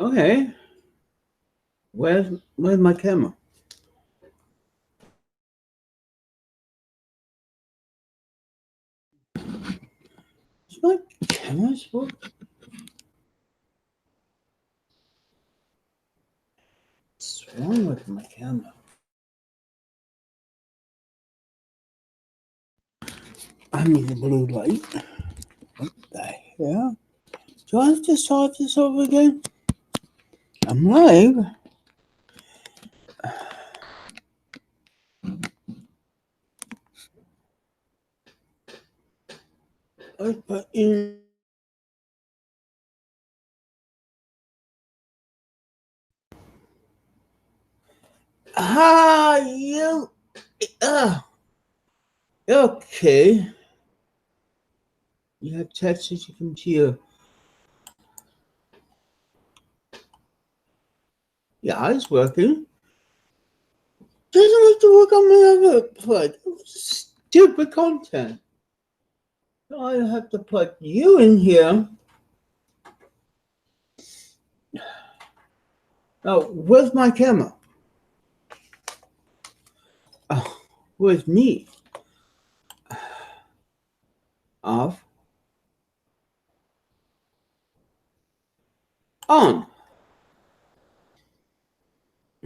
Okay. Where's my camera? Is my camera supposed? What's wrong with my camera? I need the blue light. What the hell? Do I have to start this over again? I'm live. But in you. Okay. You have texted your computer. Yeah, it's working. Doesn't like to work on my other plug. Stupid content. So I have to put you in here. Oh, where's my camera? Oh, where's me? Off. On.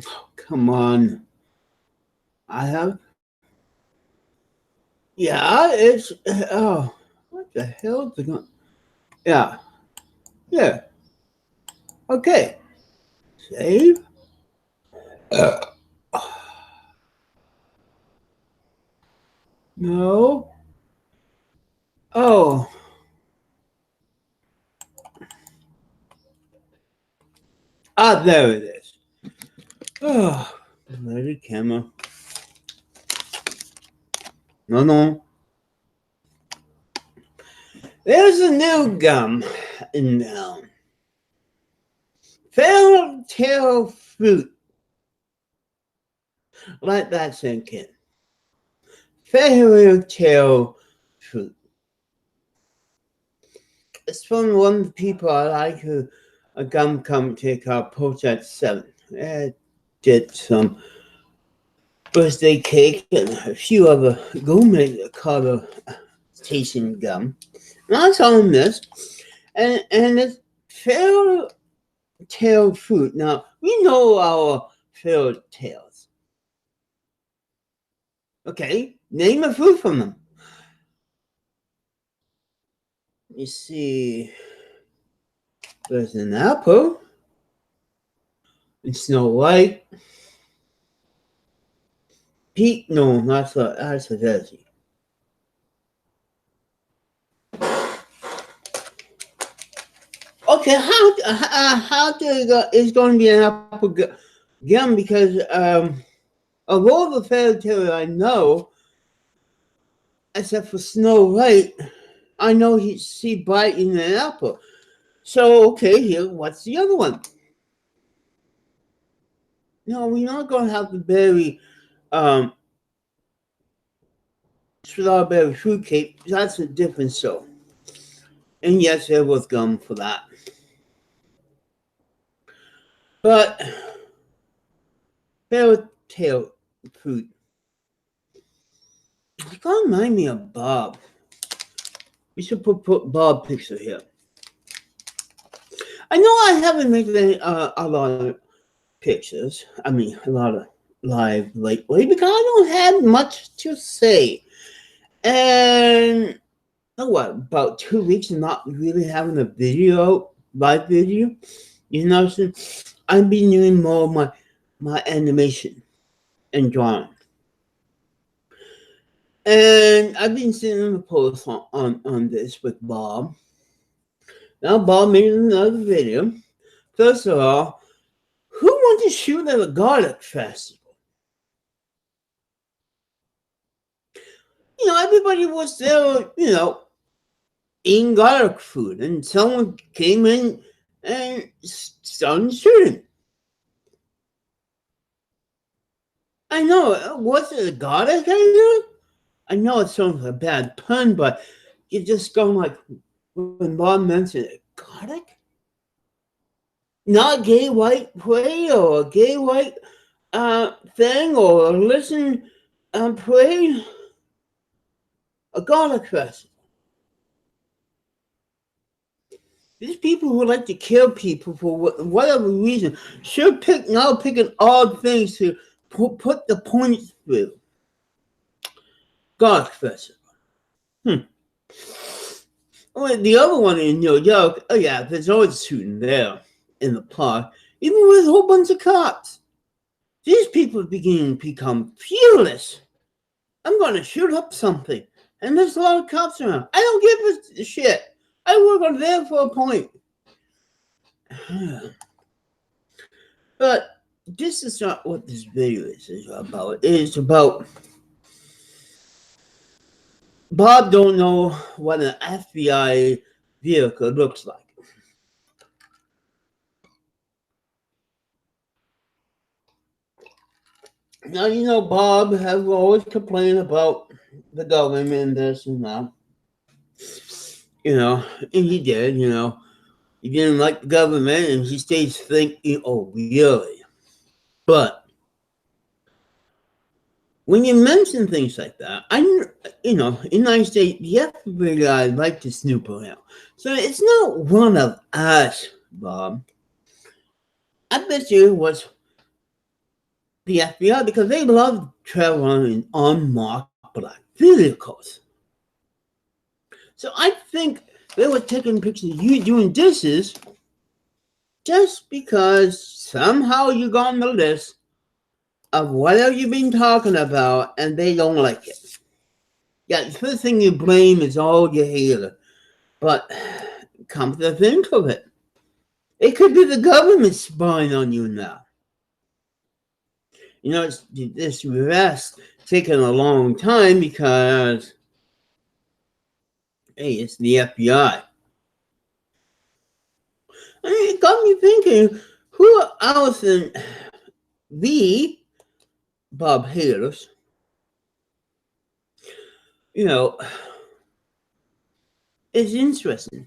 Oh, come on. I have. Yeah, it's. Oh, what the hell is it going? Yeah. Yeah. Okay. Save. No. Oh. Ah, there it is. Oh, bloody camera. No. There's a new gum in town. Tail fruit. Let that sink in. Tail fruit. It's from one of the people I like a gum company called Project 7. They did some birthday cake and a few other gourmet color tasting gum. And I saw on this, and it's tail fruit. Now, we know our tails. Okay, name a fruit from them. You see, there's an apple, and Snow White. Peach, no, that's a daisy. Okay, how is going to be an apple gum? Because of all the fairy tales I know, except for Snow White, I know she biting an apple. So okay, here, what's the other one? No, we're not going to have the berry, strawberry fruit cake. That's a different show. And yes, there was gum for that. But fairy tale fruit. It's going to remind me of Bob. We should put Bob picture here. I know I haven't made a lot of pictures. I mean, a lot of live lately because I don't have much to say. And about 2 weeks of not really having a live video. You know, so I've been doing more of my animation and drawing. And I've been seeing a post on this with Bob. Now Bob made another video. First of all, who wants to shoot at a garlic festival? You know, everybody was there, eating garlic food, and someone came in and started shooting. I know, was it a garlic I know it sounds like a bad pun, but you just go like, when Bob mentioned it, garlic? not gay white parade or a gay white thing or a listen parade, a garlic festival. These people who like to kill people for whatever reason should picking odd things to put the points through. Garlic festival. Well, the other one in New York, oh yeah, there's always shooting there in the park, even with a whole bunch of cops. These people are beginning to become fearless. I'm going to shoot up something, and there's a lot of cops around. I don't give a shit. I work on there for a point. But this is not what this video is about. It's about Bob don't know what an FBI vehicle looks like. Now, you know, Bob has always complained about the government and this and that. You know, and he did, you know. He didn't like the government and he stays thinking, oh, really? But when you mention things like that, you know, in the United States, the FBI like to snoop around. So it's not one of us, Bob. I bet you it was the FBI because they love traveling in unmarked black vehicles. So I think they were taking pictures of you doing dishes just because somehow you got on the list of whatever you've been talking about and they don't like it. Yeah, the first thing you blame is all your hater. But come to think of it, it could be the government spying on you now. You know, this arrest taking a long time because, hey, it's the FBI. I mean, it got me thinking, who else in the Bob haters, you know, is interesting.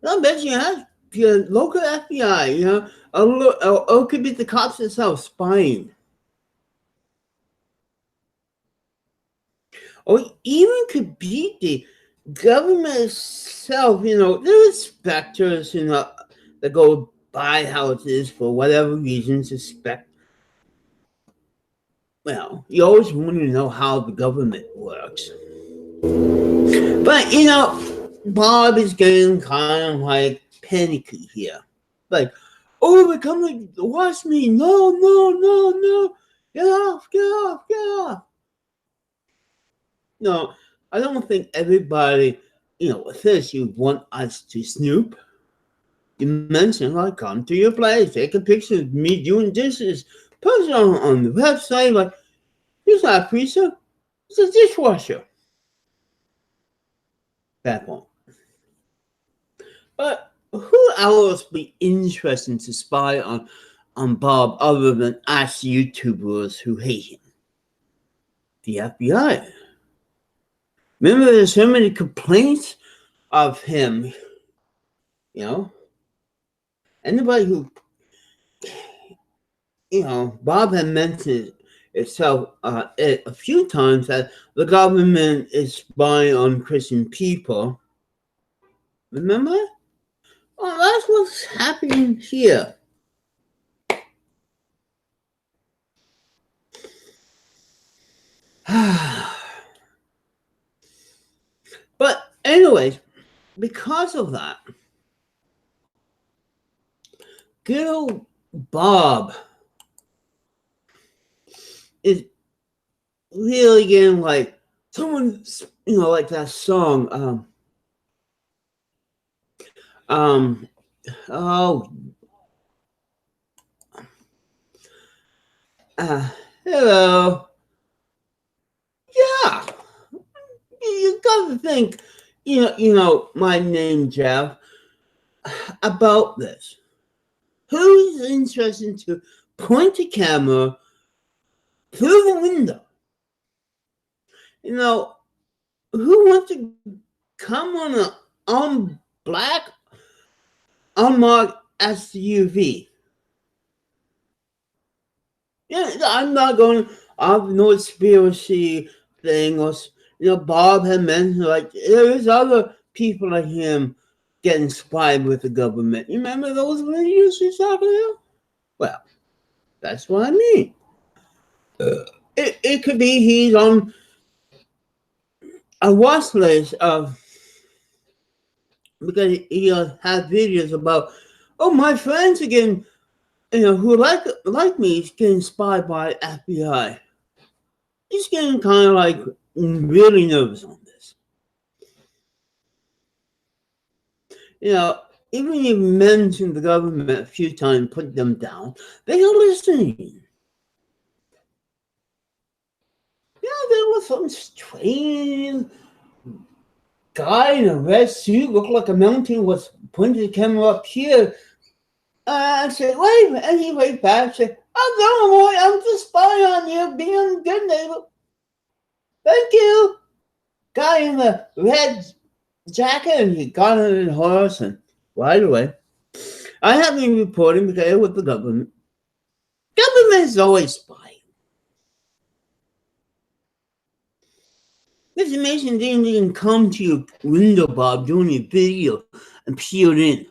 I bet you have your local FBI, you know, or it could be the cops themselves spying. Or even could be the government itself, you know, there are inspectors, you know, that go buy houses for whatever reason, suspect. Well, you always want to know how the government works. But, you know, Bob is getting kind of like panicky here. Like, oh, they're coming to watch me. No, no, no, no. Get off, get off, get off. No, I don't think everybody, you know, says you want us to snoop. You mentioned, like, come to your place, take a picture of me doing dishes, post it on the website, like, he's not a preacher, he's a dishwasher. That one. But who else be interesting to spy on Bob other than us YouTubers who hate him? The FBI. Remember, there's so many complaints of him, you know? Anybody who, you know, Bob had mentioned itself a few times that the government is spying on Christian people. Remember? Well, that's what's happening here. But anyways, because of that, good old Bob is really getting like someone, you know, like that song. Oh, hello. Yeah, you got to think, you know, my name, Jeff, about this. Who's interested to point the camera through the window? You know, who wants to come on black unmarked SUV. Yeah, I'm not going. I've no conspiracy thing or Bob had mentioned like there is other people like him getting spied with the government. You remember those videos he's talking about? Well, that's what I mean. It could be he's on a watch list of because he has videos about my friends again, who like me is getting spied by FBI. He's getting kind of like really nervous on this. Even if you mentioned the government a few times, put them down, they are listening. There was some strange guy in a red suit, looked like a mountain, was pointing the camera up here. I said, wait, and he waved back, said, oh, no, I'm just spying on you, being a good neighbor. Thank you. Guy in the red jacket, and he got on his horse and right away. I haven't been reporting because it was the government. Government is always spying. This information didn't even come to your window, Bob, during your video and peered in.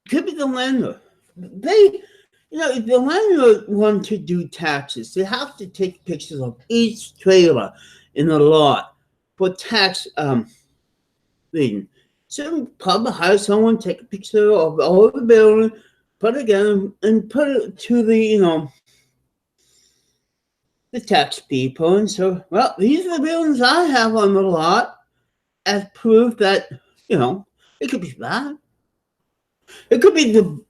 Could be the landlord. If the landlord wants to do taxes, they have to take pictures of each trailer in the lot for tax reading. So probably hire someone, take a picture of all the building, put it again, and put it to the tax people. And so, well, these are the buildings I have on the lot as proof that, it could be that. It could be the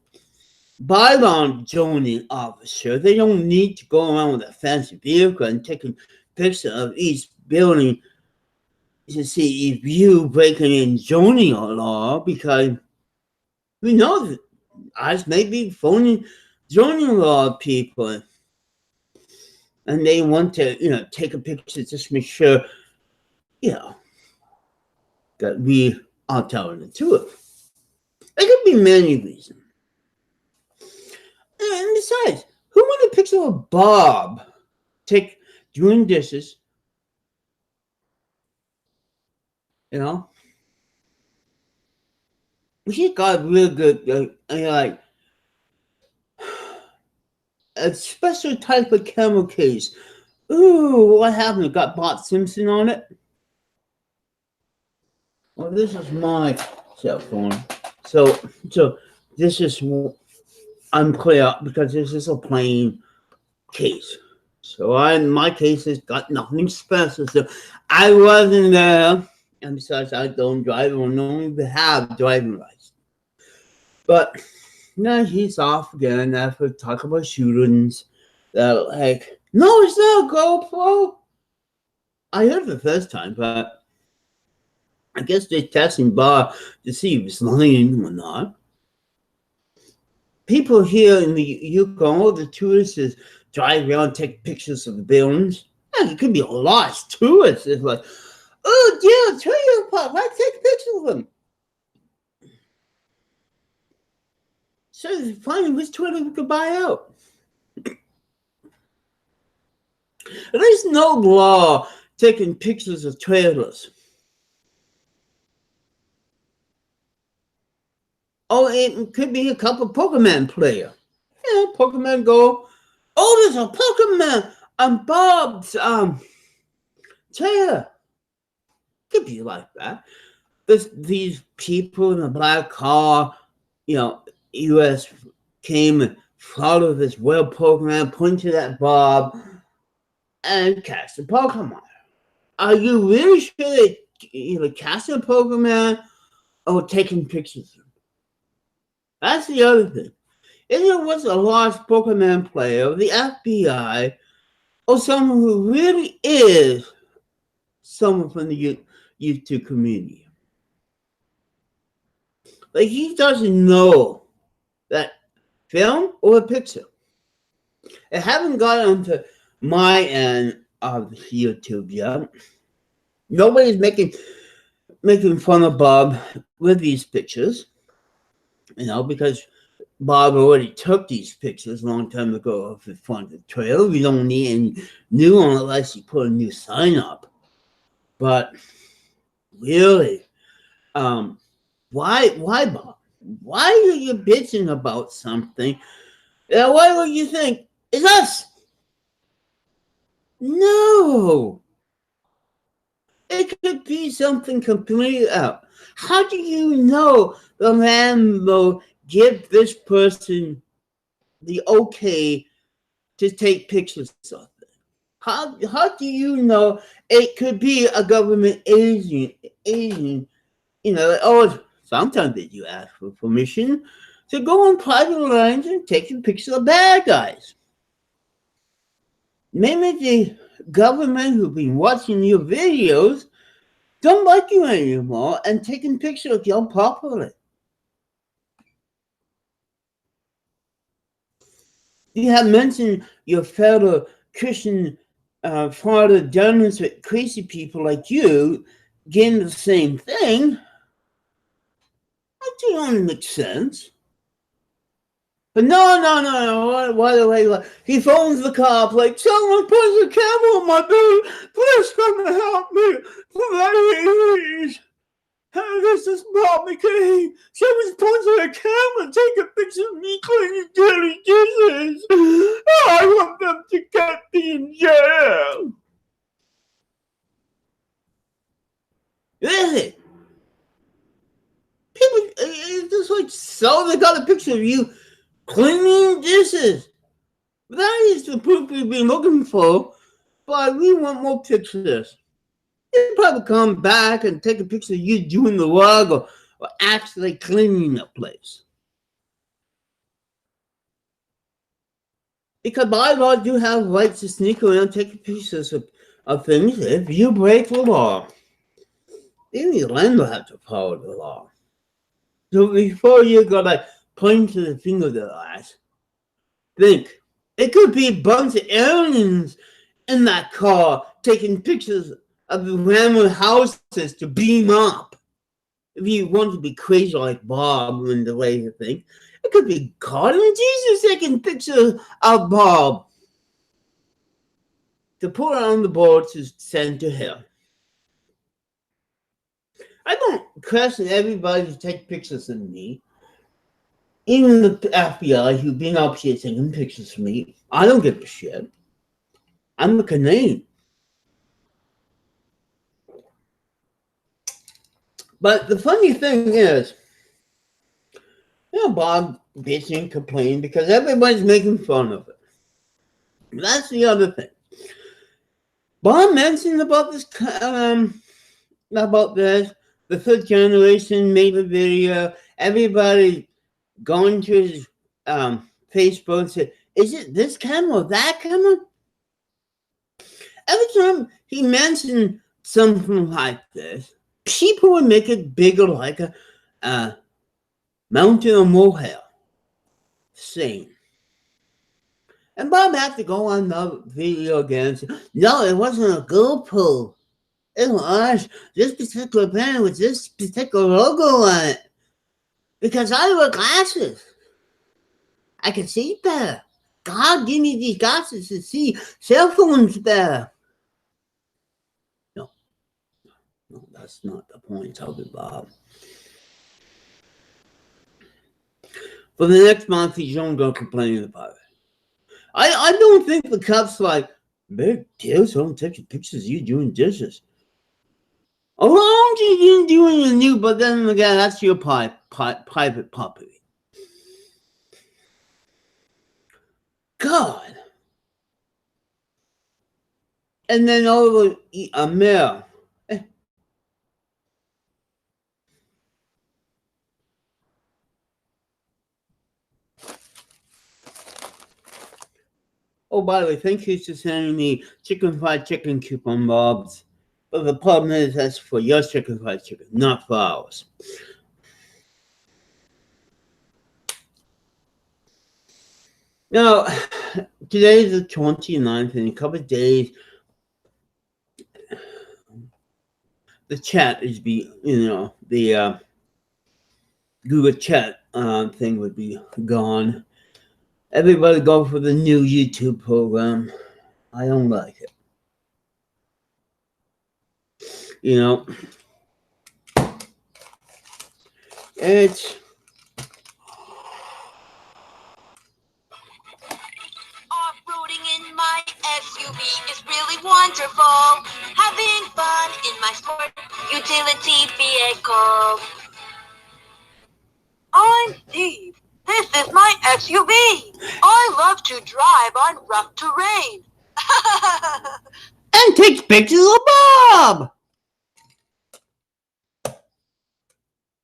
bylaw zoning officer. They don't need to go around with a fancy vehicle and taking pictures of each building to see if you breaking in zoning law, because we know that ours may be phoning zoning law people, and they want to take a picture just to make sure that we are telling the truth. There could be many reasons. And besides, who want a picture of Bob doing dishes? He got real good, like a special type of camera case. Ooh, what happened? It got Bart Simpson on it. Well, this is my cell phone. So this is unclear because this is a plain case. So my case has got nothing special. So I wasn't there, and besides, I don't drive or don't even have driving license. But now he's off again after talking about shootings. That like, no, it's not a GoPro. I heard it the first time, but I guess they're testing Bob to see if it's lying or not. People here in the Yukon, all the tourists drive around, take pictures of the buildings. It could be a lot of tourists. It's like, oh, yeah, trailer park. Let's take pictures of them. So finding which trailer we could buy out. There's no law taking pictures of trailers. Oh, it could be a couple Pokemon player. Yeah, Pokemon Go. Oh, there's a Pokemon on Bob's chair. Could be like that. There's these people in a black car, US came and followed this web Pokemon, pointed at Bob, and catch the Pokemon. Are you really sure they either catch a Pokemon or taking pictures of them? That's the other thing. If there was a large Pokemon player, the FBI, or someone who really is someone from the YouTube community, like he doesn't know that film or a picture. I haven't got onto my end of YouTube yet. Nobody's making making fun of Bob with these pictures, because Bob already took these pictures a long time ago of the front of the trailer. We don't need any new one unless you put a new sign up. But really, why, Bob? Why are you bitching about something? Why would you think it's us? No, it could be something completely else. How do you know the man will give this person the okay to take pictures of it? How do you know it could be a government agent? Or sometimes they do ask for permission to go on private lines and take pictures of bad guys. Maybe the government who've been watching your videos don't like you anymore and taking pictures of you properly. You have mentioned your fellow Christian father dealings with crazy people like you getting the same thing. That don't make sense. But no. Why? He phones the cop like, someone puts a camera on my belly. Please come and help me. Please. This is Bob McCain. Someone's pointing a camera and take a picture of me cleaning dirty dishes. I want them to get me in jail. Really? People, it's just like, so they got a picture of you cleaning dishes. That is the proof we've been looking for, but we want more pictures. You probably come back and take a picture of you doing the work or actually cleaning the place. Because by law, you have rights to sneak around taking pictures of things if you break the law. Even the landlord has to follow the law. So before you go like point to the finger of their eyes, think. It could be a bunch of aliens in that car taking pictures of the random houses to beam up. If you want to be crazy like Bob in the way you think, it could be God and Jesus taking pictures of Bob to put on the board to send to hell. I don't question everybody to take pictures of me. Even the FBI who've been up here taking pictures of me. I don't give a shit. I'm a Canadian. But the funny thing is, Bob bitching, complaining because everybody's making fun of it. That's the other thing. Bob mentioned about this, the third generation made a video. Everybody going to his Facebook and said, is it this camera or that camera? Every time he mentioned something like this, people would make it bigger like a mountain or molehill. Same. And Bob had to go on the video again and say, no, it wasn't a GoPro. It was this particular band with this particular logo on it. Because I wear glasses. I can see better. God gave me these glasses to see cell phones better. No, that's not the point of it, Bob. For the next month, he's only going to complain about it. I don't think the cops like, big deal, so I'm taking pictures of you doing dishes. As long as you didn't do anything new, but then again, that's your private property. God. And then over a mail. Oh, by the way, thank you for sending me fried chicken coupon, Bobs. But the problem is that's for your fried chicken, not for ours. Now, today is the 29th, in a couple of days, the chat is the Google chat thing would be gone. Everybody go for the new YouTube program. I don't like it. It's off-roading in my SUV is really wonderful. Having fun in my sport utility vehicle. I'm Steve. This is my SUV. I love to drive on rough terrain. and takes pictures of Bob.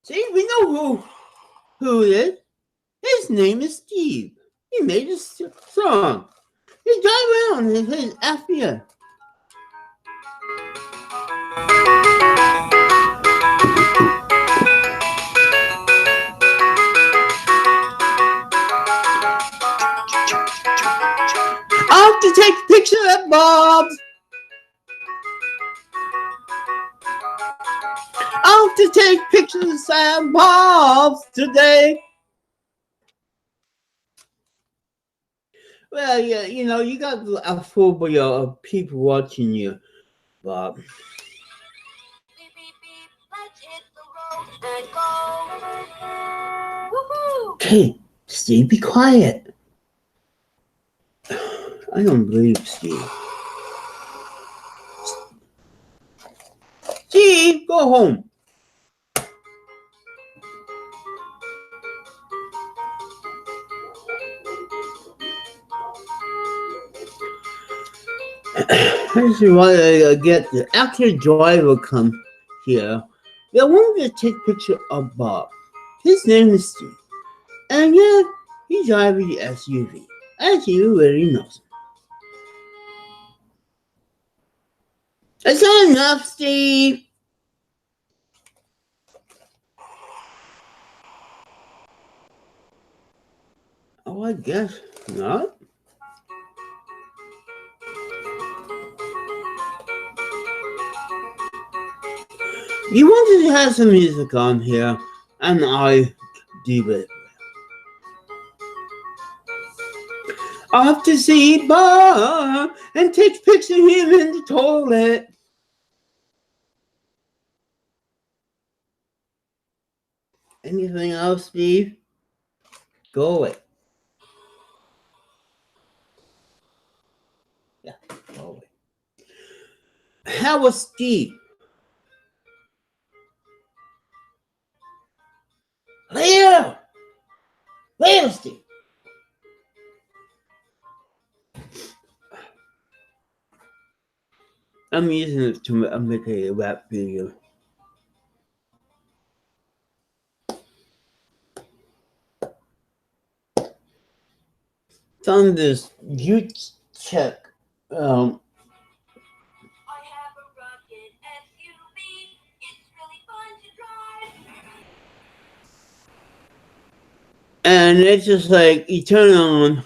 See, we know who it is. His name is Steve. He made a song. He drive around in his FBI. I have to take a picture of Bob's. I have to take pictures of Sam Bob's today. Well, yeah, you got a phobia of people watching you, Bob. Beep, beep, beep. Let's hit the road and go. Woohoo! Okay, Steve, be quiet. I don't believe Steve. Steve, go home. This is what I get. After the driver come here, I wanted to take a picture of Bob. His name is Steve. And yeah, he's driving the SUV. As you already know. That's not enough, Steve. Oh, I guess not. You wanted to have some music on here, and I do it. Off to see Bob and take pictures of him in the toilet. Anything else, Steve? Go away. Yeah, go away. How was Steve? Leo! Leo, Steve! I'm using it to make a rap video. It's on this YouTube check. I have a rugged SUV. It's really fun to drive. And it's just like you turn it on,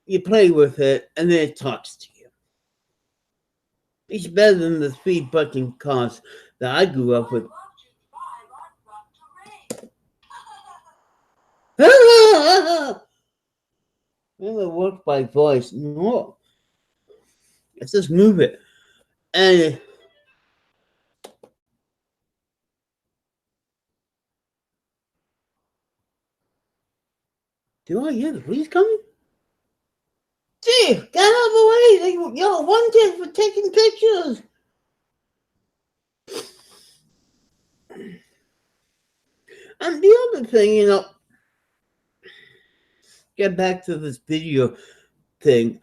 you play with it, and then it talks to you. It's better than the 3-button cars that I grew up with. Never work by voice. No. Let's just move it. And do I hear the police coming? Steve, get out of the way! You're wanted for taking pictures. And the other thing, get back to this video thing.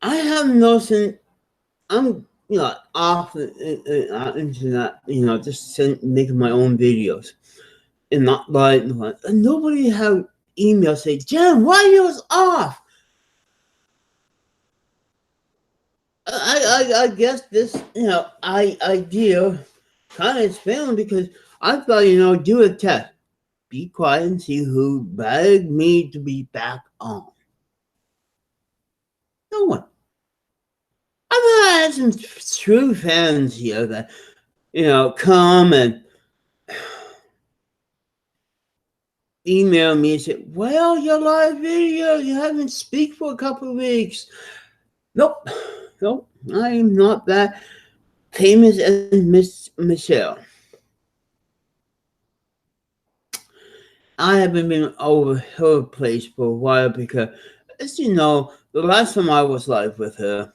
I have noticed I'm off the internet, just making my own videos and not like and nobody have email say, Jen, why are yours off? I guess this idea kind of failed because I thought do a test, be quiet and see who begged me to be back on. No one. I had some true fans here that come and email me and say, well, your live video, you haven't speak for a couple of weeks. Nope, I am not that famous as Miss Michelle. I haven't been over her place for a while because, as you know, the last time I was live with her,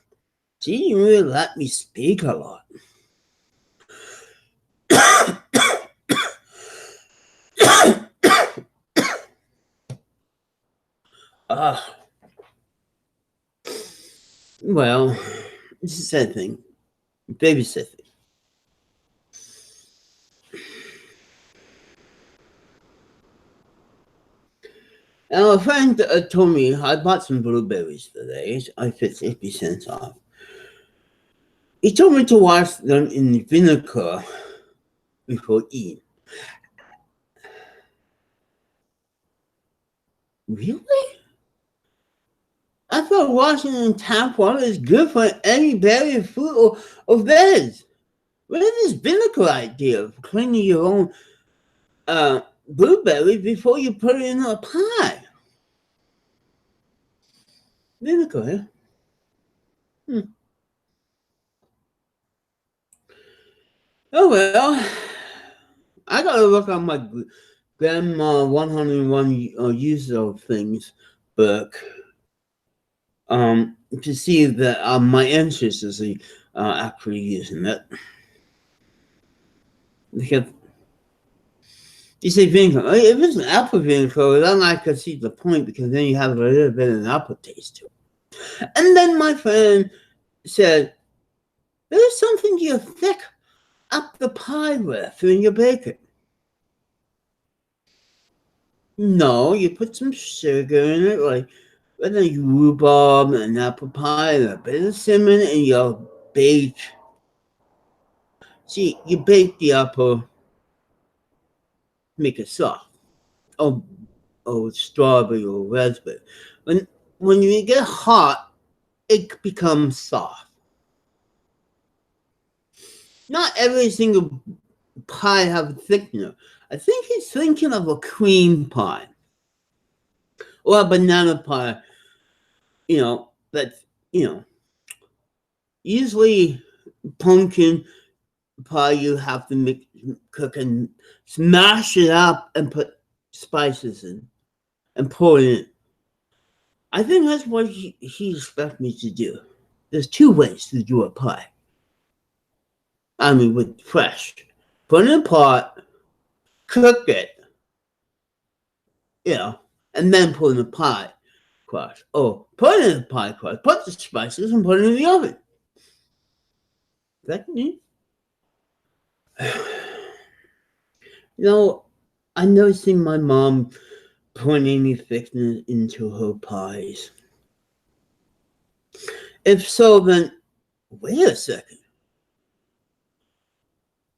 she didn't really let me speak a lot. Well, it's a sad thing. Babysitting. Now, a friend told me I bought some blueberries today. I fit 50 cents off. He told me to wash them in vinegar before eating. Really? I thought washing in tap water is good for any berry, fruit, or veg. What is this vinegar idea of cleaning your own blueberries before you put it in a pie? Vinegar, yeah? Oh well, I gotta look on my Grandma 101 Uses of Things book to see that my ancestors are actually using it. Because you say vinegar. If it's an apple vinegar, then I could see the point because then you have a little bit of an apple taste to it. And then my friend said, there's something you thick up the pie with when you bake it. No, you put some sugar in it, like rhubarb and apple pie and a bit of cinnamon, and you bake. See, you bake the apple, make it soft. Oh, strawberry or raspberry. When you get hot, it becomes soft. Not every single pie have a thickener. I think he's thinking of a cream pie or a banana pie. That's usually pumpkin pie. You have to cook and smash it up and put spices in and pour it in. I think that's what he expects me to do. There's two ways to do a pie. I mean, with fresh. Put in a pot, cook it, and then put in a pie crust. Or put it in a pie crust, put the spices, and put it in the oven. Is that neat? I never seen my mom put any thickener into her pies. If so, then wait a second.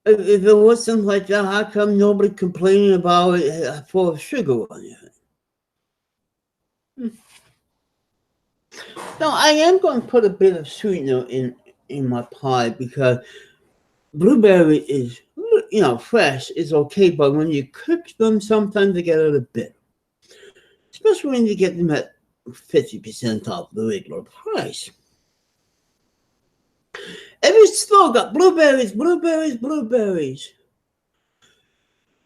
If it wasn't like that, how come nobody complaining about it full of sugar on it? Now, I am going to put a bit of sweetener in my pie because blueberry is, fresh is okay, but when you cook them, sometimes they get a little bitter. Especially when you get them at 50% off the regular price. Every store got blueberries.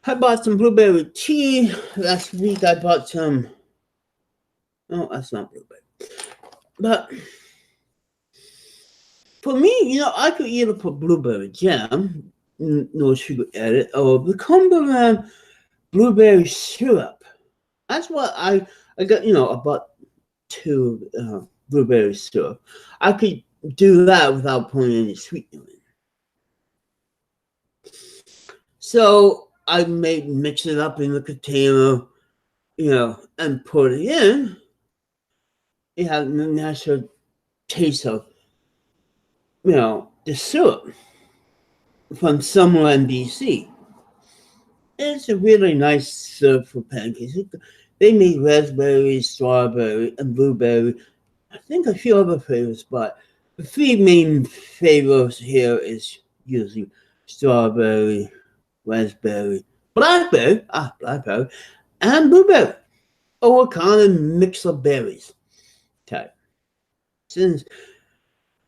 I bought some blueberry tea. Last week I bought some. No, that's not blueberry. But for me, I could either put blueberry jam, no sugar added, or the Cumberland blueberry syrup. That's what I got. I bought 2 blueberry syrup. I could do that without putting any sweetener in. So I mix it up in the container, and put it in. It has the natural taste of, the syrup from somewhere in BC. It's a really nice syrup for pancakes. They make raspberry, strawberry, and blueberry. I think a few other flavors, but the 3 main flavors here is usually strawberry, raspberry, blackberry, and blueberry. Or a kind of mix of berries type.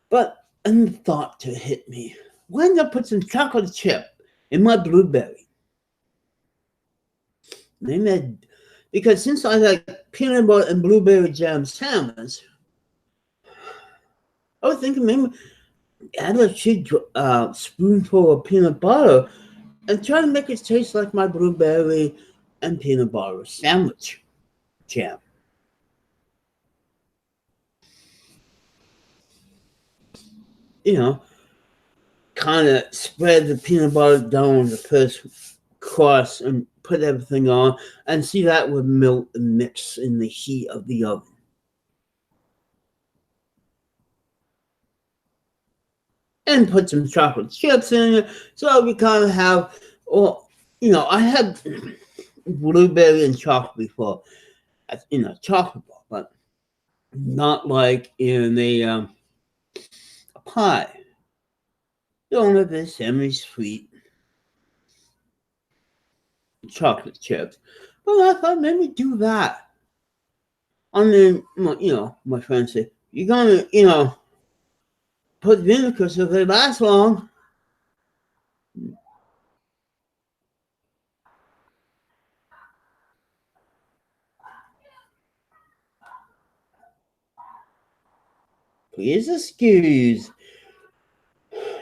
But a thought to hit me. Why not put some chocolate chip in my blueberry? Maybe because since I like peanut butter and blueberry jam sandwich, I was thinking maybe add a spoonful of peanut butter and try to make it taste like my blueberry and peanut butter sandwich jam. You know, kind of spread the peanut butter down the first crust and put everything on and see that would melt and mix in the heat of the oven. And put some chocolate chips in it so we kind of have, well, I had blueberry and chocolate before, in a chocolate bar, but not like in a pie. Don't have this semi-sweet chocolate chips. But I thought maybe do that. And then, my friend said, you're going to, put vinegar so they last long. Please excuse.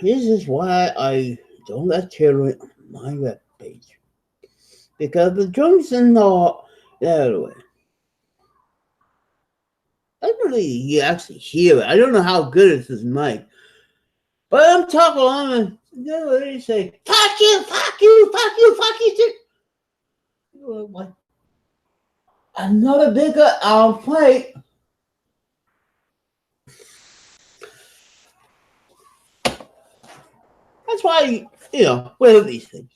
This is why I don't let children on my webpage. Because the drunks are not that way. I believe you actually hear it. I don't know how good it is, Mike. But I'm talking on and they say, fuck you, fuck you, fuck you, fuck you. What? Another bigger fight. That's why, what are these things?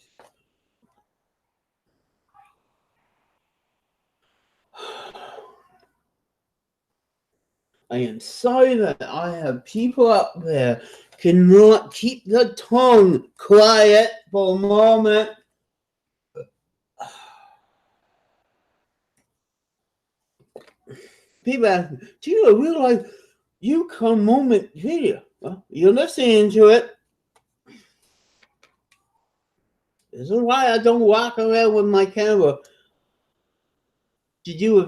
I am sorry that I have people up there cannot keep their tongue quiet for a moment. People ask me, do you realize UConn moment video? Well, you're listening to it. This is why I don't walk around with my camera to do a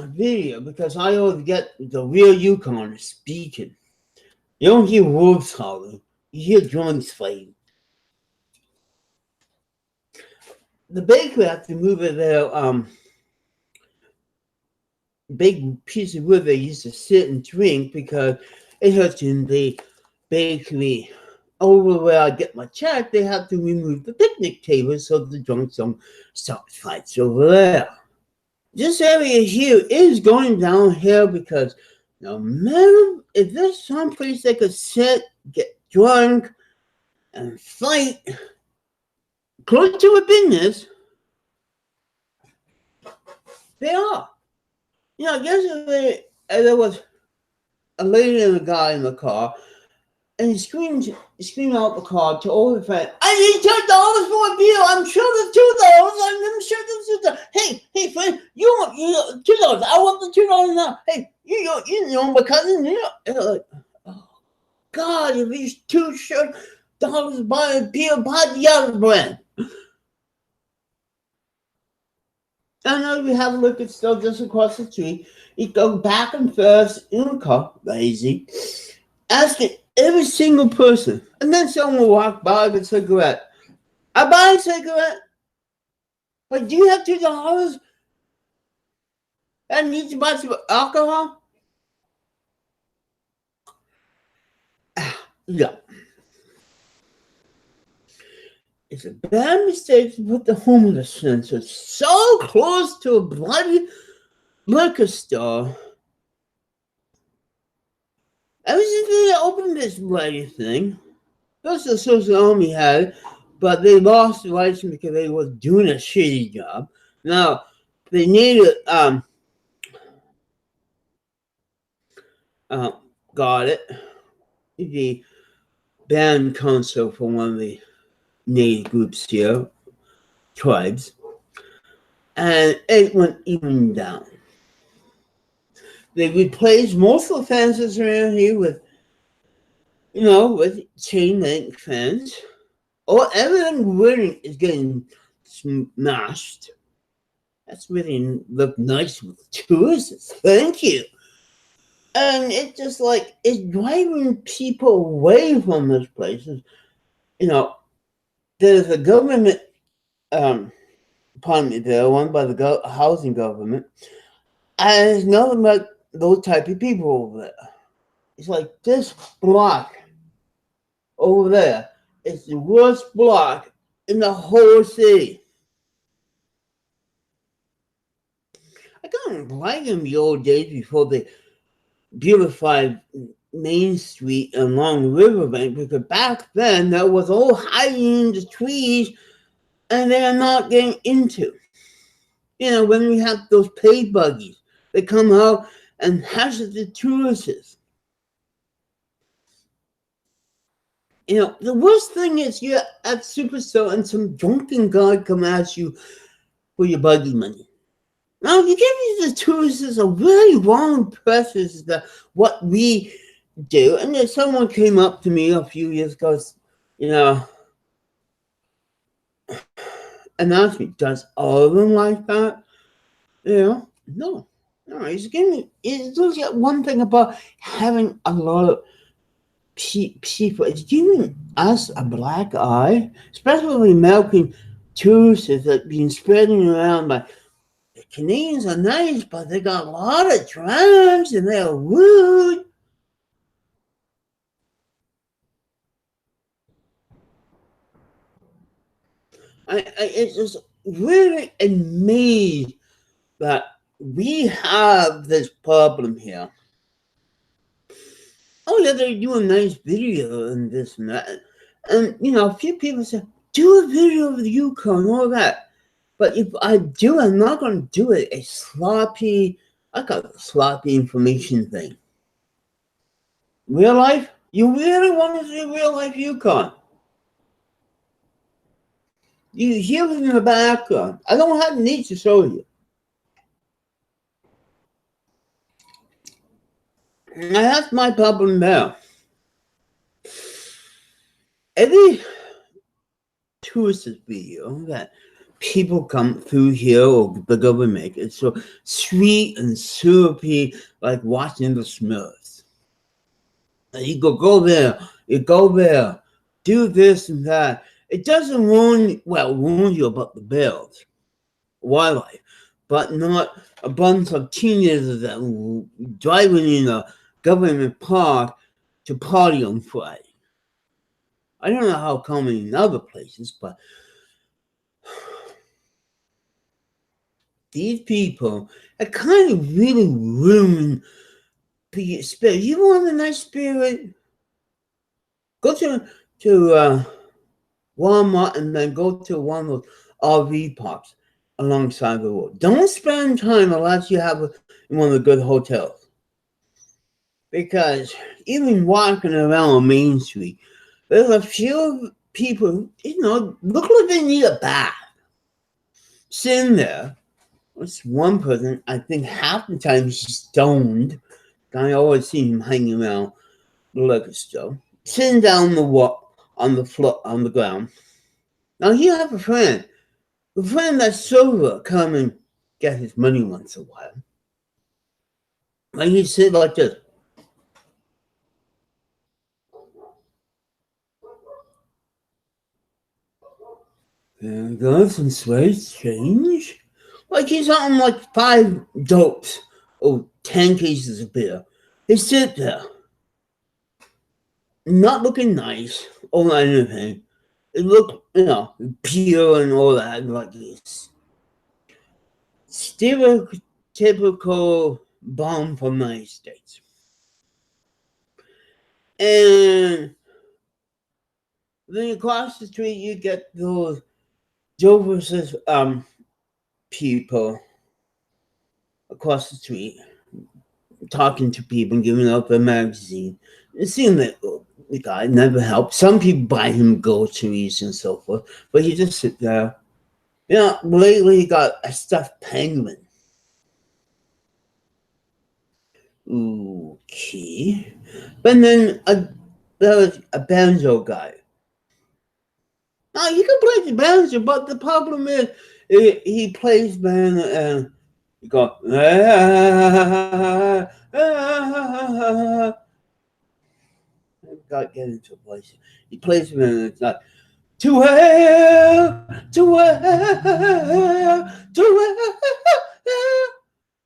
video, because I always get the real UConn speaking. You don't hear wolves howling. You hear drums fighting. The bakery have to move it their big piece of wood they used to sit and drink because it hurts in the bakery. Over where I get my check, they have to remove the picnic table so the drunks don't start fights over there. This area here is going downhill because no matter if there's some place they could sit, get drunk, and fight close to a business, they are. Yesterday there was a lady and a guy in the car, and he screamed out the car to all the friends, I need $2 for a beer. I'm sure there's $2. I'm sure there's $2. Hey, friend, you want $2? I want the $2 now. Hey, my cousin, like, oh, God, if these $2 buy a beer, buy the other brand. I know we have a liquor store just across the street. You go back and forth in the car, lazy, asking every single person. And then someone will walk by with a cigarette. I buy a cigarette. But do you have $2? I need to buy some alcohol? Yeah. It's a bad mistake to put the homeless center so close to a bloody liquor store. Ever since they opened this bloody thing, first the Social Army had it, but they lost the license because they was doing a shitty job. Now they needed got it. The band concert for one of the native groups here, tribes, and it went even down. They replaced most of the fences around here with, with chain link fence. Or everything really is getting smashed. That's really look nice with tourists. Thank you. And it's just like it's driving people away from those places. You know, there's a government apartment there, owned by the housing government, and it's nothing but those type of people over there. It's like this block over there is the worst block in the whole city. I can't blame them the old days before they beautified Main Street along the riverbank, because back then there was all hiding in the trees and they are not getting into. When we have those paid buggies, they come out and hazard the tourists. The worst thing is you're at Superstore and some drunken guy come at you for your buggy money. Now, you give the tourists a really wrong impression of what we do. And then someone came up to me a few years ago, and asked me, does all of them like that? No. It's just one thing about having a lot of people. It's giving us a black eye, especially American tourists that have been spreading around by the Canadians are nice, but they got a lot of drugs and they're rude. It's just really amazed that we have this problem here. Oh yeah, they do a nice video and this and that. And a few people say, do a video of the Yukon, all that. But if I do, I'm not going to do it a sloppy information thing. Real life? You really want to see real life Yukon? You hear it in the background. I don't have the need to show you. And that's my problem there. Every tourist video that people come through here or the government, it's so sweet and syrupy, like watching the Smurfs. And you go there, do this and that. It doesn't warn you about the bears, wildlife, but not a bunch of teenagers that were driving in a government park to party on Friday. I don't know how common in other places, but these people are kind of really ruined your spirit. You want a nice spirit? Go to Walmart and then go to one of those RV parks alongside the road. Don't spend time unless you have one of the good hotels. Because even walking around on Main Street, there's a few people, look like they need a bath. Sitting there, there's one person, I think half the time she's stoned. I always see him hanging around the liquor store, sitting down on the floor, on the ground. Now he have a friend that's sober, come and get his money once in a while. And he sit like this. And got some sweet change. Like he's on like 5 dopes or 10 cases of beer. They sit there, not looking nice or anything. It looked, pure and all that, like this stereotypical bomb from the United States. And then across the street, you get those Joe versus people across the street talking to people and giving out the magazine. It seemed like the guy never helped. Some people buy him groceries and so forth, but he just sit there. Lately he got a stuffed penguin. Okay. But then there was a banjo guy. Now you can play the banjo, but the problem is he plays banjo and you go I've got to get into a voice. He plays banjo and it's like to where.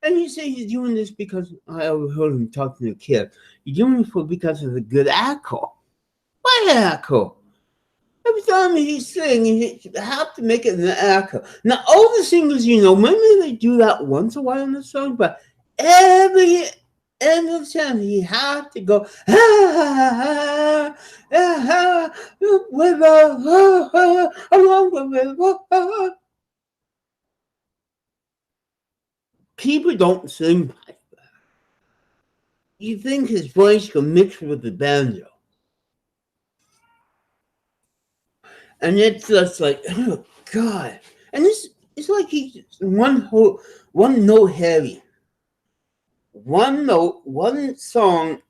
And you say he's doing this because I overheard him talking to a kid. He's doing it because of the good echo. What echo? Every time he sings, he have to make it an echo. Now, all the singers, maybe they do that once in a while in the song, but every end of the song, he has to go, along the river. People don't sing like that. You think his voice can mix with the banjo. And it's just like, oh God. And it's like he's one note heavy. One note, one song,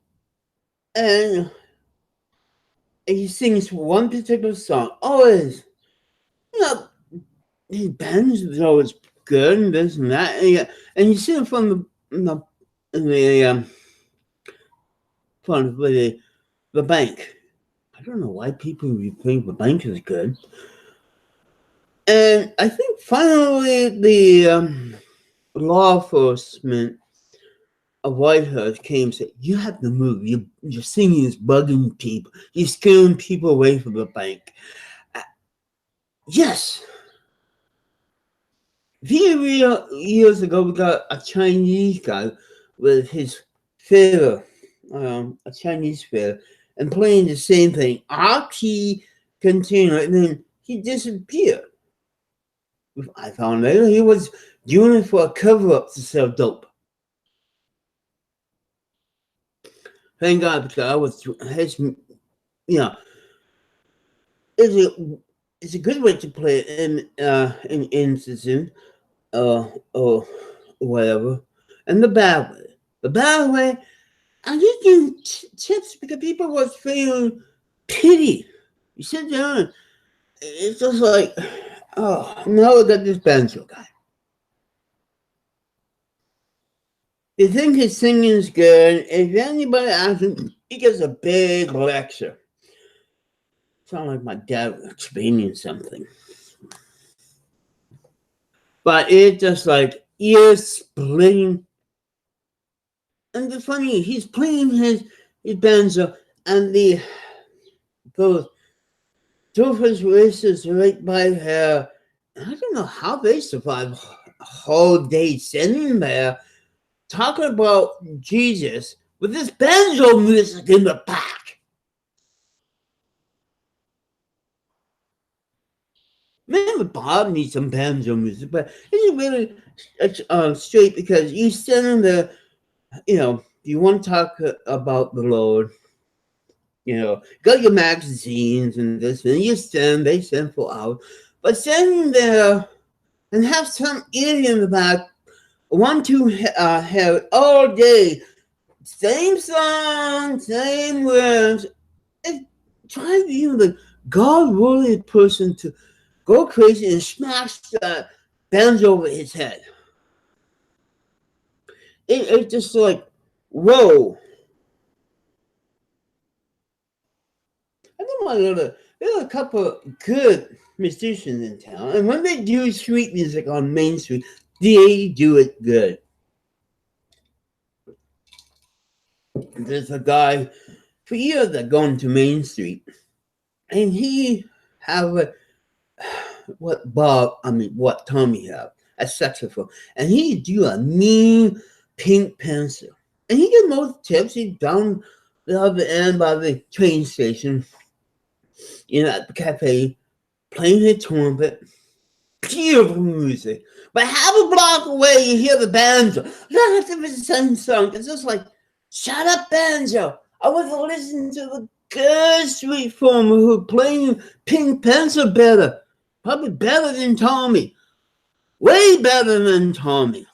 and he sings one particular song. Always, his banjo is good and this and that. And you see him from the bank. I don't know why people think the bank is good. And I think finally the law enforcement of Whitehurst came and said, you have to move. Your singing is bugging people. You're scaring people away from the bank. Yes. A few years ago, we got a Chinese guy with his fiddle, a Chinese fiddle, and playing the same thing. Our key continued, and then he disappeared. I found later he was doing it for a cover-up to sell dope. Thank God, because I was it's a good way to play it in instance, or whatever. And the bad way. The bad way, I just giving tips because people was feeling pity. You sit down, it's just like, oh, now I got this banjo guy. You think his singing is good. If anybody asks him, he gives a big lecture. Sound like my dad explaining something. But it's just like ear splitting. And the funny, he's playing his banjo, and those doofus races right by her. I don't know how they survive a whole day sitting there talking about Jesus with this banjo music in the back. Maybe Bob needs some banjo music, but it's really straight because you sitting there, you want to talk about the Lord, got your magazines and this, and they send for hours, but sitting there and have some idiot in the back want to have all day, same song, same words. It drives the God-worthy person to go crazy and smash the banjo over his head. It's just like, whoa. I know there are a couple of good musicians in town, and when they do street music on Main Street, they do it good. There's a guy for years that going to Main Street, and he have what Tommy have, a saxophone, and he do a mean pink pencil, and he get most tips. He's down the other end by the train station, at the cafe, playing his trumpet. Beautiful music. But half a block away, you hear the banjo. Look at the same song. It's just like, shut up, banjo. I want to listen to good street performer who playing pink pencil better. Probably better than Tommy. Way better than Tommy.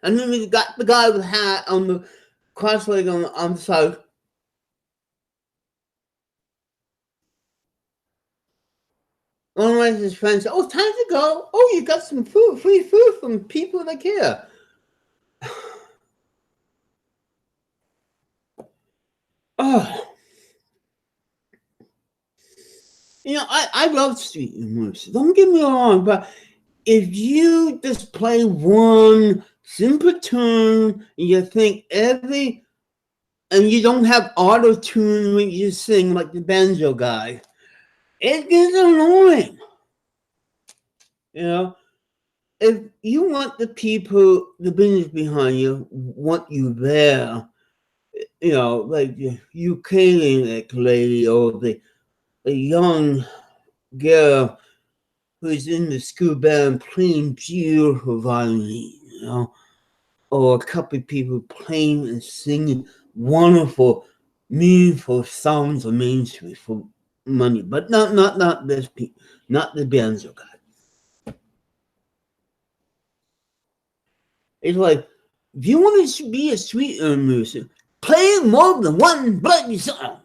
And then we got the guy with the hat on the cross-leg on the side. One of his friends said, "Oh, time to go. Oh, you got some food, free food from people that care." Oh, I love street humors. Don't get me wrong, but if you just play one simple tune and you think and you don't have auto tune when you sing like the banjo guy, it gets annoying. If you want the people, the business behind you, want you there, like the Ukrainian lady or the young girl who's in the school band playing beautiful violin, or a couple of people playing and singing wonderful, meaningful songs on Main Street for money, but not this people, not the banjo guy. It's like, if you want to be a street musician, play more than one bloody song.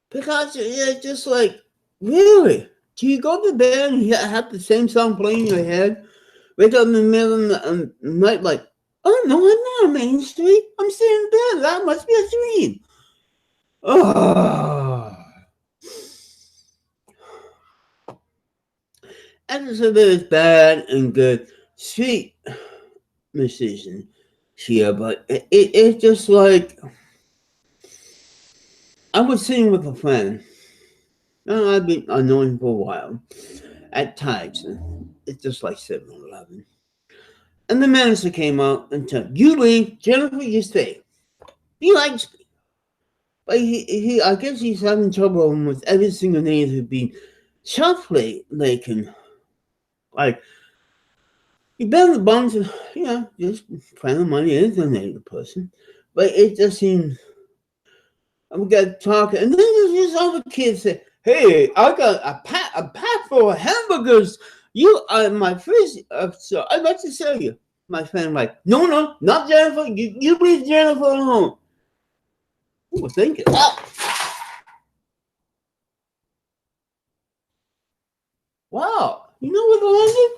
Because it's just like, really? Do you go to bed and have the same song playing in your head? Wake up in the middle of the night like, oh no, I'm not on Main Street. I'm sitting in bed. That must be a dream. Oh. And so there's bad and good street musician here, but it's just like, I was sitting with a friend. I've been knowing him for a while at Tides. It's just like 7-Eleven. And the manager came out and said, "You leave, Jennifer, you stay." He likes me. But I guess he's having trouble with every single name who's been shuffling, like, he been a bunch of, just playing money is a native person. But it just seems, we got talking, and then there's this other kid said, "Hey, I got a pack full of hamburgers. You are my first, so I'd like to sell you." My friend like, "No, not Jennifer. You leave Jennifer alone." Who was thinking? Wow. You know what I landed?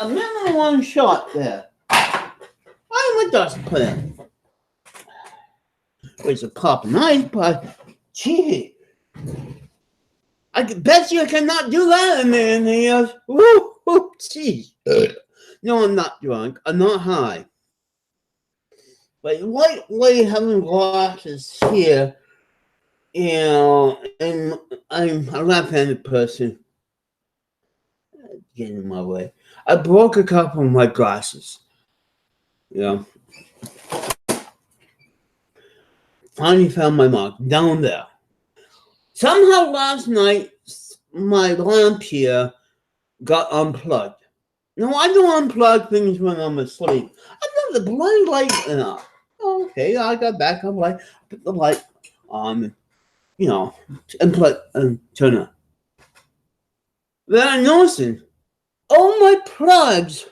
A minimum one shot there. I'm a dust plant. It's a pop knife, but gee, I bet you I cannot do that in the house. Woo, gee. No, I'm not drunk. I'm not high. But white lady having glasses here, and I'm a left-handed person. Getting in my way. I broke a couple of my glasses. Finally found my mark down there. Somehow last night, my lamp here got unplugged. No, I don't unplug things when I'm asleep. I left the blind light enough. Okay, I got backup light. Put the light on, and plug and turn on. Then I noticed all my plugs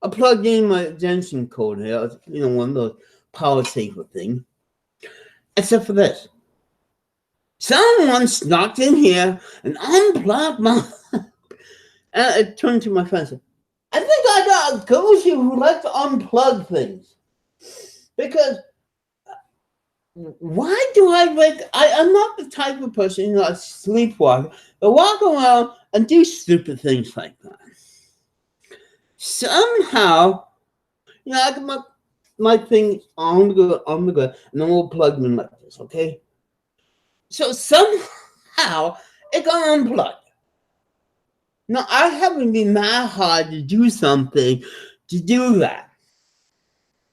are plugged in my Jensen cord here. One of those power saver things. Except for this. Someone snuck in here and unplugged my. And I turned to my friend and said, "I think I got a ghost here who likes to unplug things." Because why do I'm not the type of person, a sleepwalker, that walk around and do stupid things like that. Somehow, I got my thing on the go, and then we'll plug them in like this, okay? So somehow it got unplugged. Now, I haven't been that hard to do something to do that.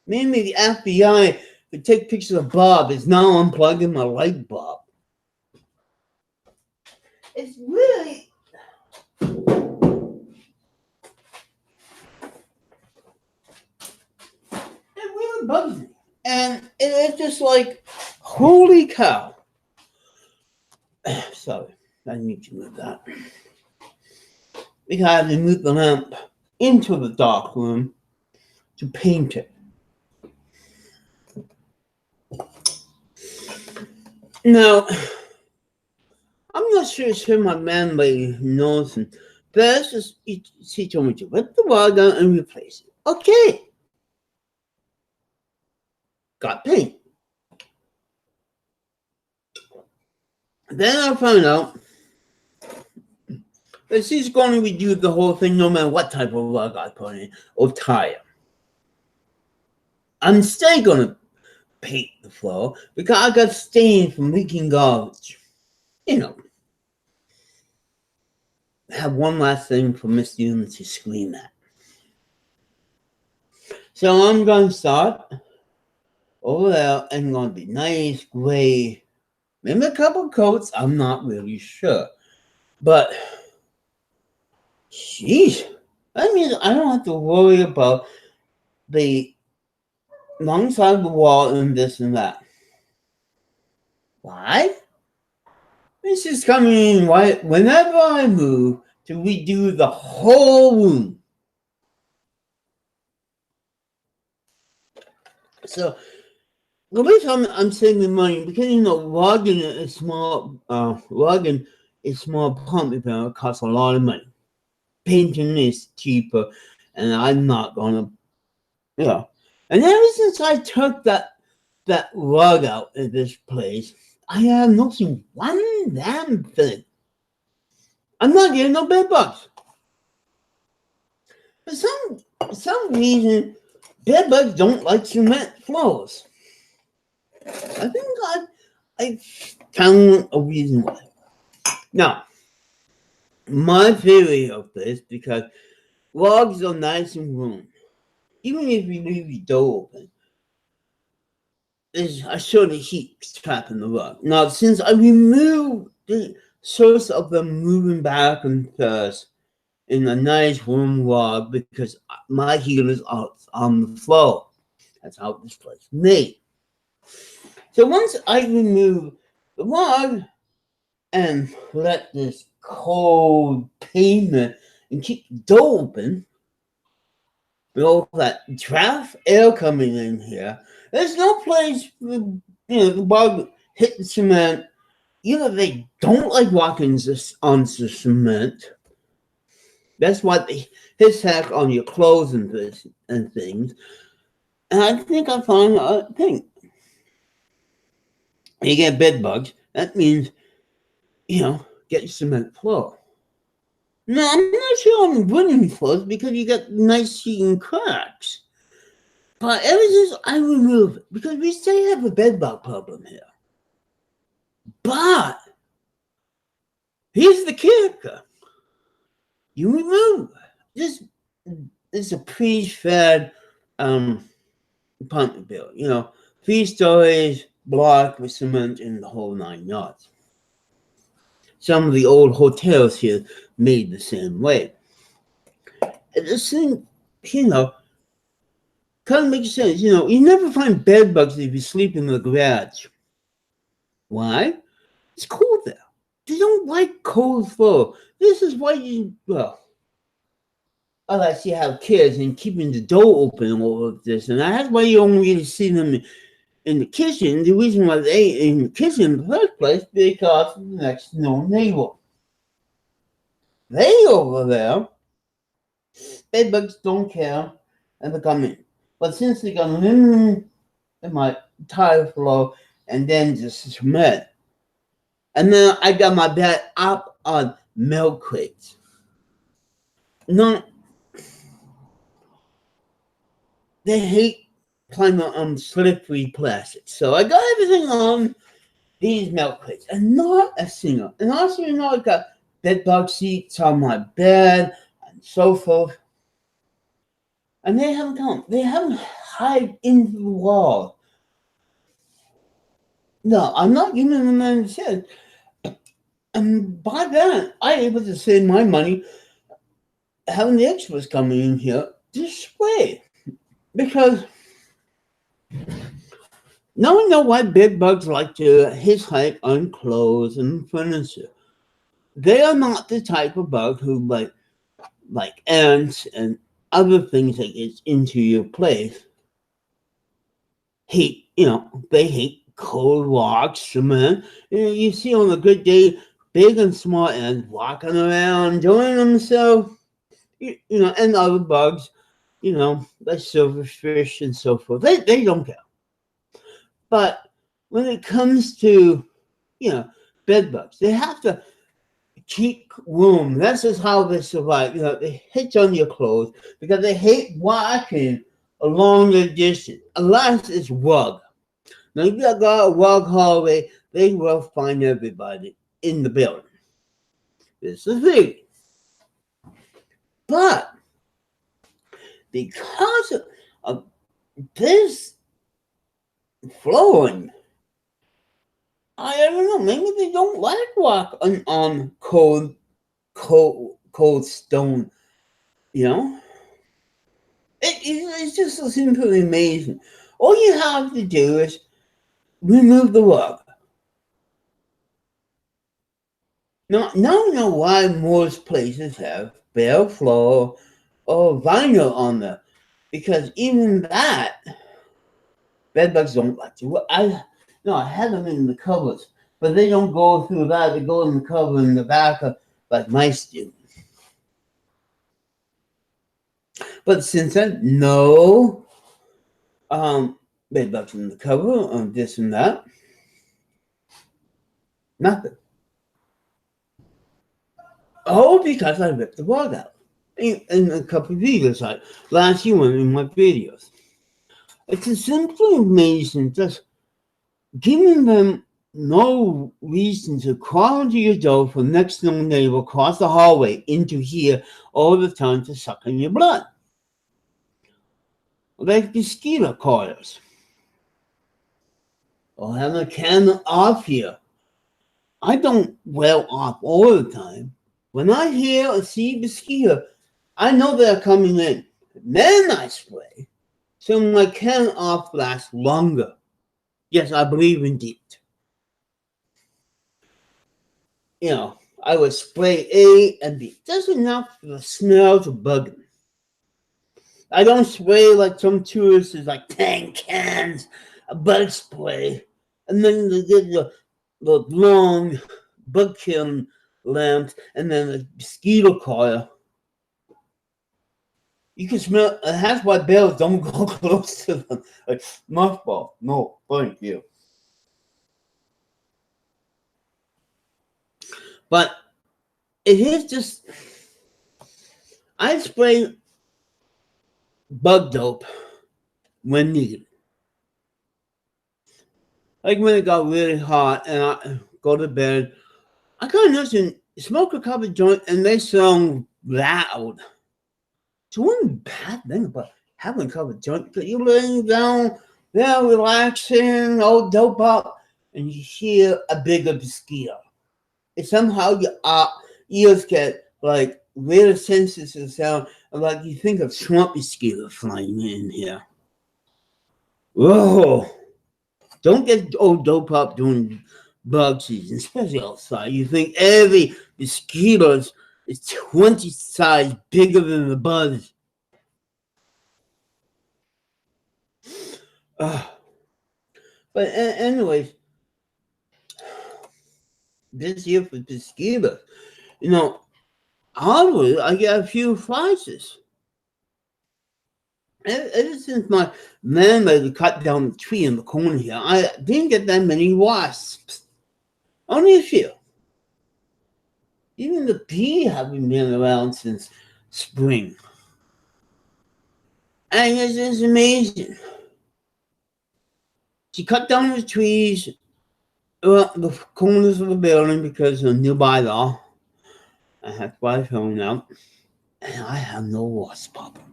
Maybe the FBI could take pictures of Bob is now unplugging my light bulb. It's really bugs me. And it's just like, holy cow. Sorry, I need to move that. Because I have to move the lamp into the dark room to paint it. Now, I'm not sure my landlady knows him, but she told me to rip the wall down and replace it. Okay. Got paint. Then I found out that she's going to redo the whole thing no matter what type of rug I put in or tile. I'm still going to paint the floor because I got stained from leaking garbage. You know. I have one last thing for Miss Newman to scream at. So I'm going to start over there and going to be nice, gray, maybe a couple coats, I'm not really sure. But, sheesh, that means I don't have to worry about the long side of the wall and this and that. Why? This is coming in right whenever I move to redo the whole room. So, the reason I'm saving money because logging a small pump repair costs a lot of money. Painting is cheaper, and I'm not gonna, And ever since I took that rug out of this place, I have not seen one damn thing. I'm not getting no bed bugs. For some reason, bed bugs don't like cement floors. I think I found a reason why. Now, my theory of this, because logs are nice and warm, even if you leave the door open, there's a sort of heat trap in the rug. Now, since I removed the source of them moving back and forth in a nice warm rug because my heater's out on the floor. That's how this place is made. So once I remove the rug and let this cold pavement and keep the door open, with all that draft air coming in here, there's no place for the bug hit the cement. Either they don't like walking on the cement. That's why they hit sack on your clothes and things. And I think I found a thing. You get bed bugs, that means, get cement floor. No, I'm not sure on wooden floors because you got nice heating cracks. But ever since I removed it, because we still have a bed bug problem here. But here's the kicker. You remove this is a pre-fed apartment building, 3 stories, block with cement in the whole 9 yards. Some of the old hotels here made the same way. This thing, kind of makes sense. You never find bed bugs if you sleep in the garage. Why? It's cold there. They don't like cold floor. This is why unless you have kids and keeping the door open and all of this, and that's why you don't really see them in the kitchen. The reason why they in the kitchen in the first place because of the next door neighbor. They over there, bed bugs don't care and they come in. But since they got in my tile floor and then just cement, and then I got my bed up on milk crates. No. They hate climbing on slippery plastic. So I got everything on these milk crates and not a single. And also, I got bed bug seats on my bed and so forth. And they haven't come. They haven't hide into the wall. No, I'm not giving them any shit. And by that, I'm able to save my money having the extras coming in here this way. Because Now we know why bed bugs like to hitchhike on clothes and furniture. They are not the type of bug who like ants and other things that get into your place. They hate cold rocks, cement. You see on a good day, big and small ants walking around, enjoying themselves. And other bugs, like silverfish and so forth. They don't care. But when it comes to, you know, bed bugs, they have to keep warm. That's just how they survive. They hitch on your clothes because they hate walking along the distance, unless it's rug. Now, if you got a rug hallway, they will find everybody in the building. This is the thing. But because of this flowing, I don't know, maybe they don't like walk on cold stone, you know? It's just so simply amazing. All you have to do is remove the rug. Now I know why most places have bare floor or vinyl on them, because even that, bedbugs don't like to. I had them in the covers, but they don't go through that. They go in the cover in the back like mice do. But since then, no bedbugs in the cover on this and that. Nothing. Oh, because I ripped the rug out. In a couple of videos, like last year in my videos. It's simply amazing, just giving them no reason to crawl into your door from next door neighbor across the hallway into here all the time to suck in your blood. Like mosquito coils. Or having a can off here. I don't well off all the time. When I hear or see mosquito, I know they're coming in. Then I spray, so my can off lasts longer. Yes, I believe in DEET. I would spray A and B. Just enough for the smell to bug me. I don't spray like some tourists, like 10 cans of bug spray. And then they get the long bug killing lamps and then the mosquito coil. You can smell, and that's why bears don't go close to them. Like, mothball. No, thank you. But it is just, I spray bug dope when needed. Like when it got really hot and I go to bed, I kind of listen, smoke a couple of joints and they sound loud. So one bad thing about having a couple of joints, because you're laying down, they're relaxing, all dope up, and you hear a bigger mosquito. And somehow your ears get like really sensitive to the sound, and like you think of swamp mosquito flying in here. Whoa! Don't get old dope up during bug season, especially outside. You think every mosquito is 20 size bigger than the buzz. But anyways, this year for mosquitoes, oddly, I get a few prizes. Ever since my landlady cut down the tree in the corner here, I didn't get that many wasps. Only a few. Even the bee haven't been around since spring. And it's just amazing. She cut down the trees around the corners of the building because of new bylaw. I have to buy a phone now. And I have no wasp problem.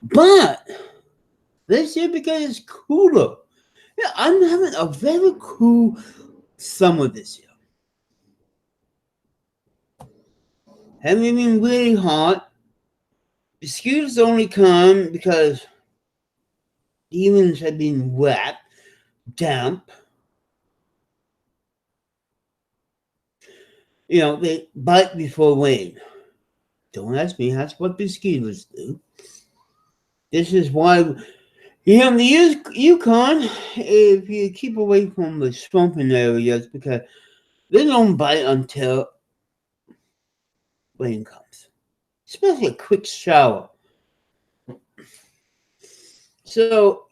But this year, because it's cooler, I'm having a very cool summer this year. Haven't been really hot. Mosquitoes only come because demons have been wet. damp. They bite before rain. Don't ask me, that's what mosquitoes do. This is why in the Yukon, if you keep away from the swamping areas, because they don't bite until rain comes, especially a quick shower. So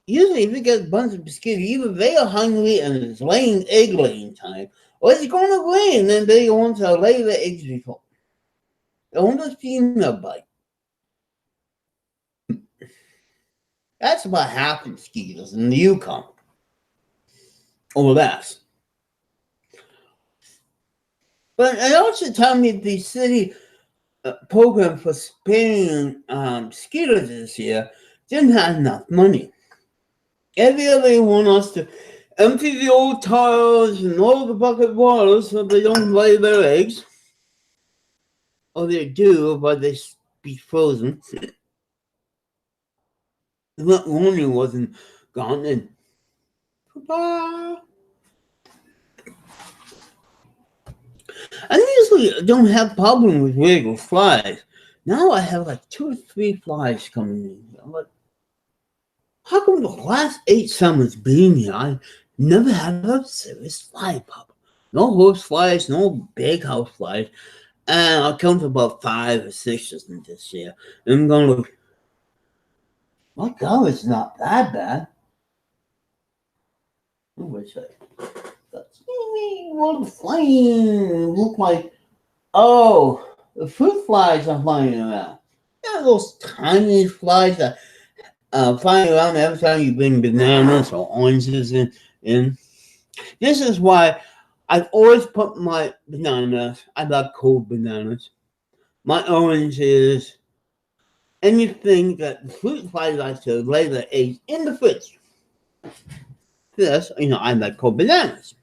usually, if you get a bunch of mosquitoes, either they are hungry and it's egg laying time, or it's going to rain and they want to lay the eggs before. Only the female bite. That's about half mosquitoes in the Yukon, or less. But it also told me the city program for spraying mosquitoes this year didn't have enough money. Every year they want us to empty the old tiles and all the bucket waters so they don't lay their eggs. Or they do, but they be frozen. The warning wasn't gone, and goodbye. I usually don't have problem with regular flies. Now I have like 2 or 3 flies coming in. I'm like, how come the last 8 summers being here, I never had a serious fly problem? No horse flies, no big house flies. And I'll count to about 5 or 6 this year. And I'm going to look, my God, it's not that bad. I wish that's one flying. Look like, oh, the fruit flies are flying around. Not those tiny flies that flying around every time you bring bananas or oranges in. This is why I've always put my bananas, I love cold bananas, my oranges, anything that the fruit flies like to lay their eggs in the fridge. This, I like cold bananas.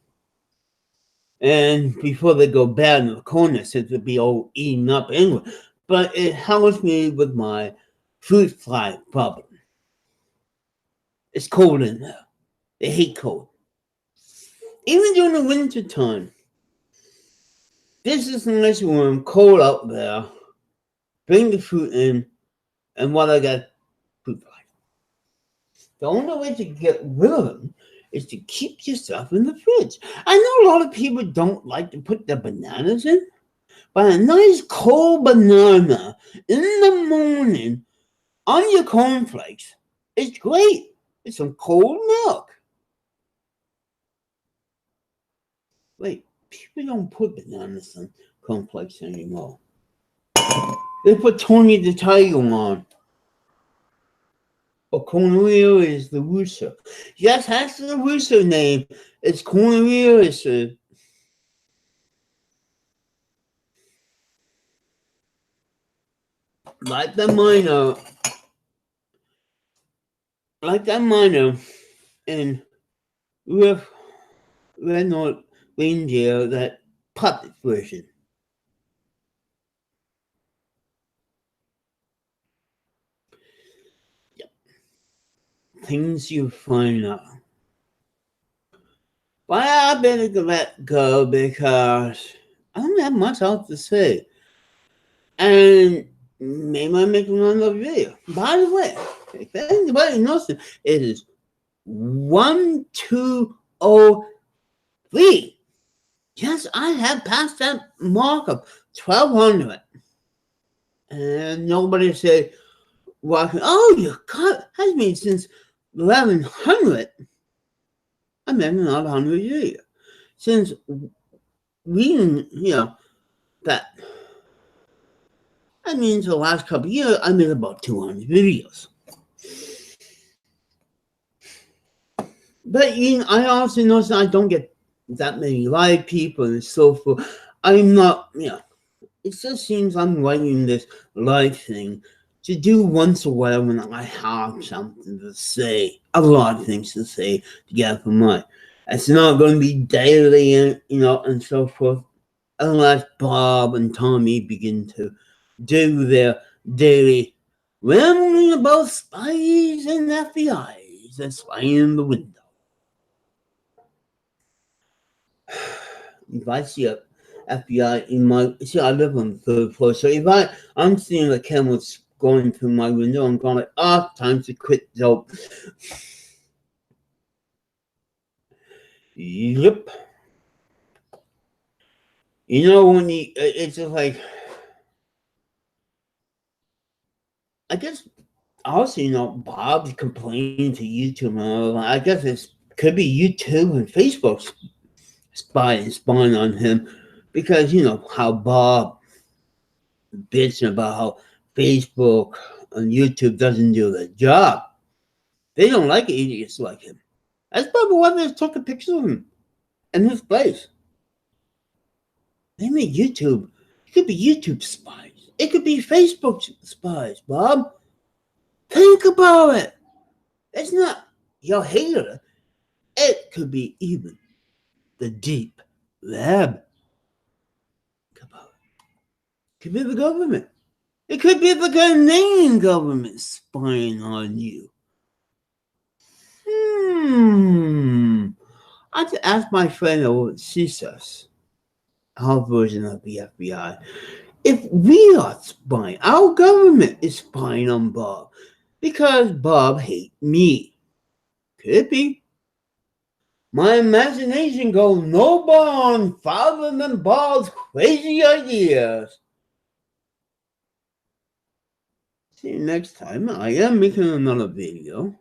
And before they go bad in the corner, since it'd be all eaten up anyway. But it helps me with my fruit fly problem. It's cold in there. They hate cold. Even during the winter time. This is a nice room, cold out there. Bring the fruit in, and what I got, fruit fly. The only way to get rid of them is to keep your stuff in the fridge. I know a lot of people don't like to put their bananas in, but a nice cold banana in the morning on your cornflakes is great. It's some cold milk. Wait, people don't put bananas on cornflakes anymore. They put Tony the Tiger on. Or Cornelius the Rooster. Yes, that's the rooster name. It's Cornelius. Like that miner in Red Reindeer, that puppet version. Yep. Things you find out. But I better let go because I don't have much else to say. And maybe I'll make another video. By the way, if anybody knows it is 1203. Yes, I have passed that mark of 1200. And nobody said, oh, you cut has been since 1100. I meant another 100 years. Since reading, that means the last couple of years, I made about 200 videos. But I also notice I don't get that many live people and so forth. I'm not, it just seems I'm writing this live thing to do once a while when I have something to say, a lot of things to say to get up my. It's not going to be daily, and so forth, unless Bob and Tommy begin to do their daily rambling about spies and FBIs that's flying in the window. If I see a FBI in my I live on the third floor, so if I'm seeing the cameras going through my window, I'm going like, time to quit dope. Yep. You know when it's just like, I guess also Bob's complaining to YouTube. I guess it could be YouTube and Facebook spying on him because how Bob bitching about how Facebook and YouTube doesn't do their job. They don't like idiots like him. That's probably why they took a picture of him in his place. They made YouTube. It could be YouTube spies. It could be Facebook spies, Bob. Think about it. It's not your hater. It could be even the deep web. Think about it. It could be the government. It could be the Ghanaian government spying on you. I have to ask my friend over at CSIS, our version of the FBI, if we are spying, our government is spying on Bob because Bob hates me. Could be. My imagination goes no beyond farther than Bob's crazy ideas. See you next time. I am making another video.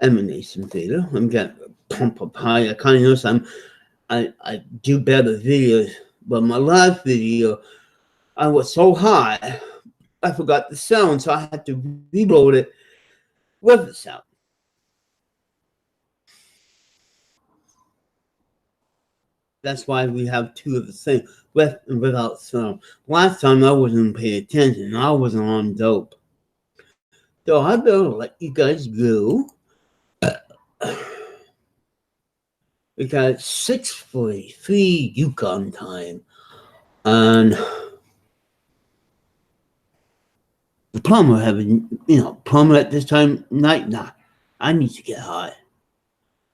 Emanation data. I'm getting a pump up high. I kind of notice I do better videos, but my last video I was so high I forgot the sound, so I had to reload it with the sound. That's why we have two of the same, with and without sound. Last time I wasn't paying attention. I wasn't on dope. So I better let you guys go. We got 6:43 Yukon time. And the plumber having, plumber at this time night. Nah, I need to get high.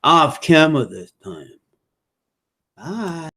Off camera this time. Bye.